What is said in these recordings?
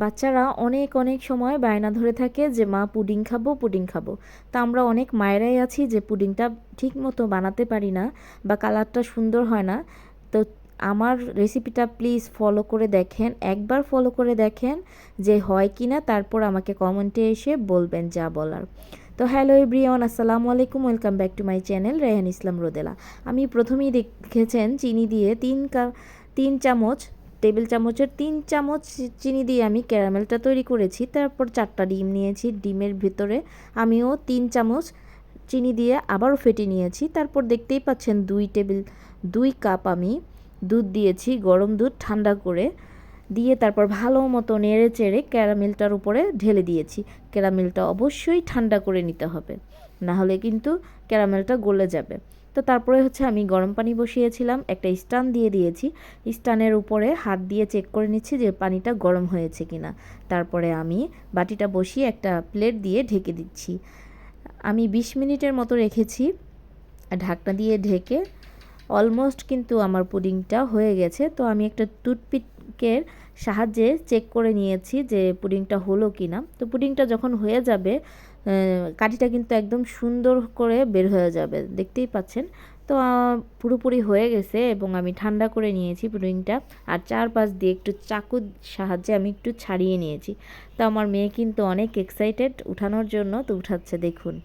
বাচ্চারা অনেক অনেক সময় বায়না ধরে থাকে যে মা পুডিং খাবো পুডিং খাবো। তা আমরা অনেক মায়েরাই আছি যে পুডিংটা ঠিক মতো বানাতে পারি না বা কালারটা সুন্দর হয় না। তো আমার রেসিপিটা প্লিজ ফলো করে দেখেন, একবার ফলো করে দেখেন যে হয় কি না, তারপর আমাকে কমেন্টে এসে বলবেন যা বলার। তো হ্যালো এভরিওয়ান, আসসালামু আলাইকুম, welcome back to my channel Rehan Islam Rodela. আমি প্রথমেই দেখেছেন চিনি দিয়ে 3 চামচ, টেবিল চামচের 3 চামচ চিনি দিয়ে আমি ক্যারামেলটা তৈরি করেছি। তারপর 4টা ডিম নিয়েছি, ডিমের ভিতরে আমিও 3 চামচ চিনি দিয়ে আবারও ফেটে নিয়েছি। তারপর দেখতেই পাচ্ছেন 2 কাপ আমি দুধ দিয়েছি, গরম দুধ ঠান্ডা করে দিয়ে তারপর ভালো মতো নেড়ে চেড়ে ক্যারামেলটার উপরে ঢেলে দিয়েছি। ক্যারামেলটা অবশ্যই ঠান্ডা করে নিতে হবে, না হলে কিন্তু ক্যারামেলটা গলে যাবে। তো তারপরে হচ্ছে আমি গরম পানি বসিয়েছিলাম, একটা স্ট্যান্ড দিয়ে দিয়েছি। স্ট্যান্ডের উপরে হাত দিয়ে চেক করে নিচ্ছি যে পানিটা গরম হয়েছে কিনা। তারপরে আমি বাটিটা বসিয়ে একটা প্লেট দিয়ে ঢেকে দিচ্ছি। আমি 20 মিনিটের মতো রেখেছি ঢাকনা দিয়ে ঢেকে। অলমোস্ট কিন্তু আমার পুডিংটা হয়ে গেছে। তো আমি একটা টুথপিকের সাহায্যে চেক করে নিয়েছি যে পুডিংটা হলো কি না। তো পুডিংটা যখন হয়ে যাবে, কাঠিটা কিন্তু একদম সুন্দর করে বের হয়ে যাবে, দেখতেই পাচ্ছেন। তো পুরোপুরি হয়ে গেছে এবং আমি ঠান্ডা করে নিয়েছি পুডিংটা। আর চারপাশ দিয়ে একটু চাকুর সাহায্যে আমি একটু ছাড়িয়ে নিয়েছি। তো আমার মেয়ে কিন্তু অনেক এক্সাইটেড উঠানোর জন্য, তো উঠাচ্ছে দেখুন।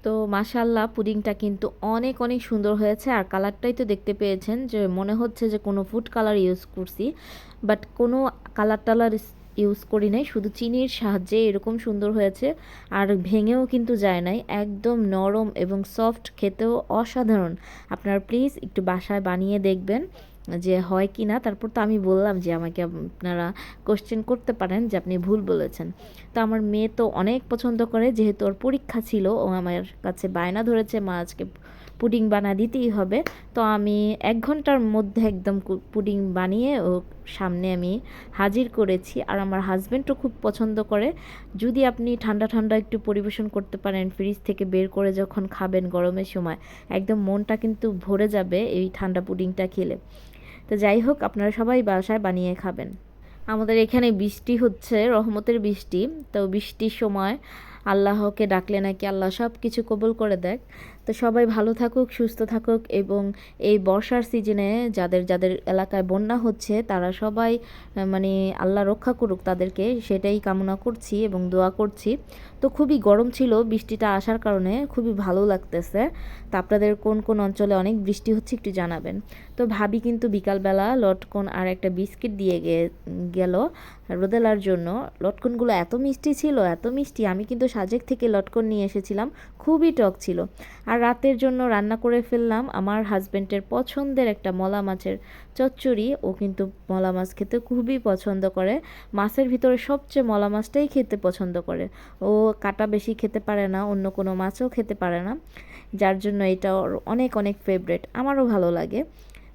তো মাশাআল্লাহ পুডিংটা কিন্তু অনেক অনেক সুন্দর হয়েছে। আর কালারটাই তো দেখতে পেয়েছেন যে মনে হচ্ছে যে কোনো ফুড কালার ইউজ করছি, বাট কোনো কালার টালার ইউজ করি নাই, শুধু চিনির সাহায্যে এরকম সুন্দর হয়েছে। আর ভেঙেও কিন্তু যায় নাই, একদম নরম এবং সফট, খেতেও অসাধারণ। আপনারা প্লিজ একটু বাসায় বানিয়ে দেখবেন যে হয় কি না। তারপর তো আমি বললাম যে আমাকে আপনারা কোশ্চেন করতে পারেন যে আপনি ভুল বলেছেন। তো আমার মেয়ে তো অনেক পছন্দ করে, যেহেতু ওর পরীক্ষা ছিল, ও আমার কাছে বায়না ধরেছে মা আজকে পুডিং বানা দিতেই হবে। তো আমি 1 ঘন্টার মধ্যে একদম পুডিং বানিয়ে ও সামনে আমি হাজির করেছি। আর আমার হাজব্যান্ডও খুব পছন্দ করে। যদি আপনি ঠান্ডা ঠান্ডা একটু পরিবেশন করতে পারেন, ফ্রিজ থেকে বের করে যখন খাবেন গরমের সময়, একদম মনটা কিন্তু ভরে যাবে এই ঠান্ডা পুডিংটা খেলে। তো যাই হোক, আপনারা সবাই বাসায় বানিয়ে খাবেন। আমাদের এখানে বৃষ্টি হচ্ছে, রহমতের বৃষ্টি। তো বৃষ্টির সময় আল্লাহকে ডাকলে নাকি আল্লাহ সব কিছু কবুল করে দেয়। তো সবাই ভালো থাকুক, সুস্থ থাকুক এবং এই বর্ষার সিজনে যাদের যাদের এলাকায় বন্যা হচ্ছে তারা সবাই মানে আল্লাহ রক্ষা করুক তাদেরকে, সেটাই কামনা করছি এবং দোয়া করছি। তো খুবই গরম ছিল, বৃষ্টিটা আসার কারণে খুবই ভালো লাগতেছে। তো আপনাদের কোন কোন অঞ্চলে অনেক বৃষ্টি হচ্ছে একটু জানাবেন। তো ভাবি কিন্তু বিকালবেলা লটকন আর একটা বিস্কিট দিয়ে গেল রোদেলার জন্য। লটকনগুলো এত মিষ্টি ছিল, এত মিষ্টি। আমি কিন্তু সাজেক থেকে লটকন নিয়ে এসেছিলাম, খুবই টক ছিল। আর রাতের জন্য রান্না করে ফেললাম আমার হাজব্যান্ডের পছন্দের একটা মলা মাছের চচ্চড়ি। ও কিন্তু মলা মাছ খেতে খুবই পছন্দ করে, মাছের ভিতরে সবচেয়ে মলা মাছটাই খেতে পছন্দ করে। ও কাটা বেশি খেতে পারে না, অন্য কোনো মাছও খেতে পারে না, যার জন্য এটা ওর অনেক অনেক ফেভারেট। আমারও ভালো লাগে।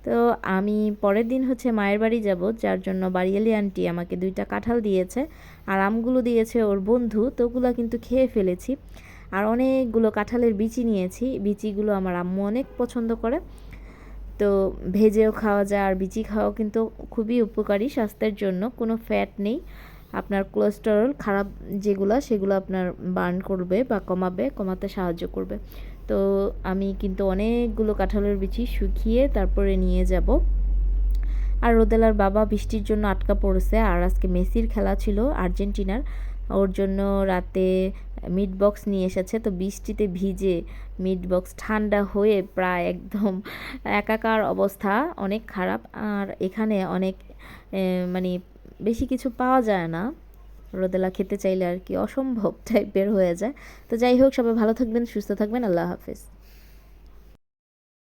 তো আমি পরের দিন হচ্ছে মায়ের বাড়ি যাব, যার জন্য বাড়িয়ালি আন্টি আমাকে 2টা কাঁঠাল দিয়েছে আর আমগুলো দিয়েছে ওর বন্ধু। তো ওগুলো কিন্তু খেয়ে ফেলেছি। আর অনেকগুলো কাঁঠালের বিচি নিয়েছি, বিচিগুলো আমার আম্মু অনেক পছন্দ করে। তো ভেজেও খাওয়া যায় আর বিচি খাওয়াও কিন্তু খুবই উপকারী স্বাস্থ্যের জন্য, কোনো ফ্যাট নেই। আপনার কোলেস্টেরল খারাপ যেগুলো সেগুলো আপনার বার্ন করবে বা কমাতে সাহায্য করবে। তো আমি কিন্তু অনেকগুলো কাঁঠালের বিচি শুকিয়ে তারপরে নিয়ে যাব। আর রোদেলার বাবা বৃষ্টির জন্য আটকা পড়েছে। আর আজকে মেসির খেলা ছিল আর্জেন্টিনার, ওর জন্য রাতে মিট বক্স নিয়ে এসেছে। তো বৃষ্টিতে ভিজে মিট বক্স ঠান্ডা হয়ে প্রায় একদম একাকার অবস্থা, অনেক খারাপ। আর এখানে অনেক মানে বেশি কিছু পাওয়া যায় না, রোদেলা খেতে চাইলে আর কি অসম্ভব টাইপের হয়ে যায়। তো যাই হোক, সবাই ভালো থাকবেন, সুস্থ থাকবেন, আল্লাহ হাফেজ।